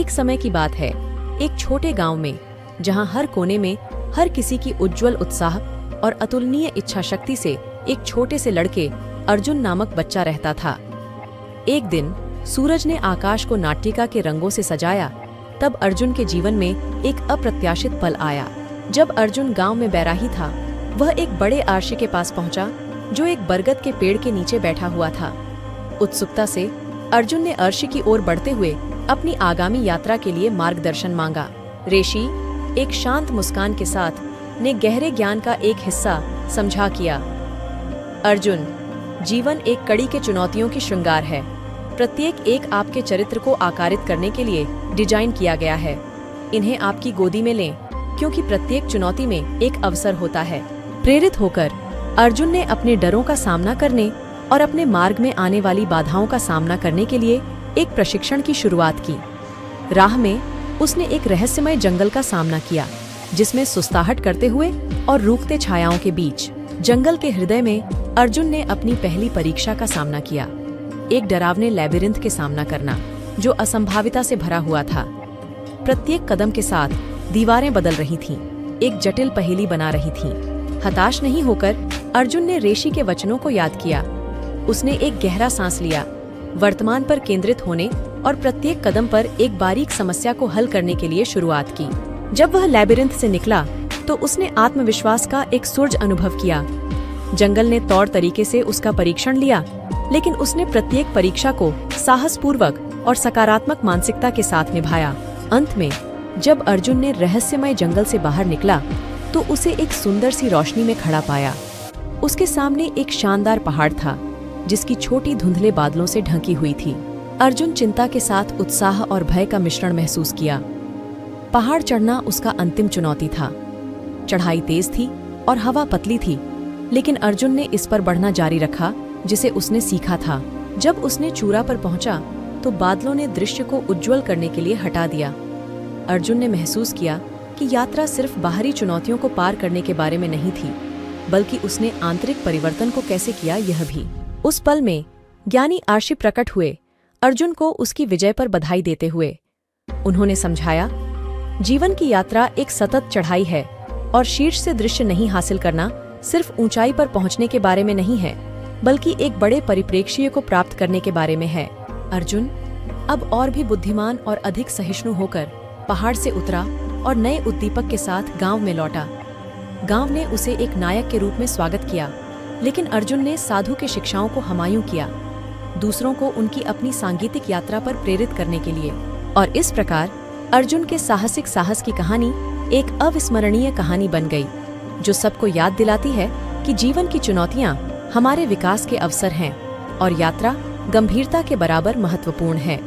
एक समय की बात है, एक छोटे गांव में, जहां हर कोने में हर किसी की उज्जवल उत्साह और अतुलनीय इच्छा शक्ति से एक छोटे से लड़के अर्जुन नामक बच्चा रहता था। एक दिन सूरज ने आकाश को नाट्यिका के रंगों से सजाया। तब अर्जुन के जीवन में एक अप्रत्याशित पल आया। जब अर्जुन गांव में बैराही था, वह एक बड़े आर्षि के पास पहुंचा, जो एक बरगद के पेड़ के नीचे बैठा हुआ था। उत्सुकता से अर्जुन ने अर्षि की ओर बढ़ते हुए अपनी आगामी यात्रा के लिए मार्गदर्शन मांगा। ऋषि एक शांत मुस्कान के साथ ने गहरे ज्ञान का एक हिस्सा समझा किया। अर्जुन, जीवन एक कड़ी के चुनौतियों की श्रृंगार है। प्रत्येक एक आपके चरित्र को आकारित करने के लिए डिजाइन किया गया है। इन्हें आपकी गोदी में लें, क्योंकि प्रत्येक चुनौती में एक अवसर होता है। प्रेरित होकर अर्जुन ने अपने डरों का सामना करने और अपने मार्ग में आने वाली बाधाओं का सामना करने के लिए एक प्रशिक्षण की शुरुआत की। राह में उसने एक रहस्यमय जंगल का सामना किया, जिसमें सुस्ताहट करते हुए और रूखते छायाओं के बीच जंगल के हृदय में अर्जुन ने अपनी पहली परीक्षा का सामना किया। एक डरावने लैबिरिंथ के सामना करना, जो असंभाविता से भरा हुआ था। प्रत्येक कदम के साथ दीवारें बदल रही थीं, एक जटिल पहेली बना रही थीं। हताश नहीं होकर अर्जुन ने ऋषि के वचनों को याद किया। उसने एक गहरा सांस लिया, वर्तमान पर केंद्रित होने और प्रत्येक कदम पर एक बारीक समस्या को हल करने के लिए शुरुआत की। जब वह लैबिरिंथ से निकला, तो उसने आत्मविश्वास का एक सूरज अनुभव किया। जंगल ने तौर तरीके से उसका परीक्षण लिया, लेकिन उसने प्रत्येक परीक्षा को साहसपूर्वक और सकारात्मक मानसिकता के साथ निभाया। अंत में जब अर्जुन ने रहस्यमय जंगल से बाहर निकला, तो उसे एक सुंदर सी रोशनी में खड़ा पाया। उसके सामने एक शानदार पहाड़ था, जिसकी छोटी धुंधले बादलों से ढकी हुई थी। अर्जुन चिंता के साथ उत्साह और भय का मिश्रण महसूस किया। पहाड़ चढ़ना उसका अंतिम चुनौती था। चढ़ाई तेज थी और हवा पतली थी, लेकिन अर्जुन ने इस पर बढ़ना जारी रखा जिसे उसने सीखा था। जब उसने चूड़ा पर पहुंचा, तो बादलों ने दृश्य को उज्जवल करने के लिए हटा दिया। अर्जुन ने महसूस किया कि यात्रा सिर्फ बाहरी चुनौतियों को पार करने के बारे में नहीं थी, बल्कि उसने आंतरिक परिवर्तन को कैसे किया यह भी। उस पल में ज्ञानी आर्षि प्रकट हुए, अर्जुन को उसकी विजय पर बधाई देते हुए। उन्होंने समझाया, जीवन की यात्रा एक सतत चढ़ाई है और शीर्ष से दृश्य नहीं हासिल करना सिर्फ ऊंचाई पर पहुंचने के बारे में नहीं है, बल्कि एक बड़े परिप्रेक्ष्य को प्राप्त करने के बारे में है। अर्जुन अब और भी बुद्धिमान और अधिक सहिष्णु होकर पहाड़ से उतरा और नए उद्दीपक के साथ गांव में लौटा। गांव ने उसे एक नायक के रूप में स्वागत किया, लेकिन अर्जुन ने साधु के शिक्षाओं को हमायूं किया, दूसरों को उनकी अपनी सांगीतिक यात्रा पर प्रेरित करने के लिए। और इस प्रकार अर्जुन के साहसिक साहस की कहानी एक अविस्मरणीय कहानी बन गई, जो सबको याद दिलाती है कि जीवन की चुनौतियां हमारे विकास के अवसर हैं और यात्रा गंभीरता के बराबर महत्वपूर्ण है।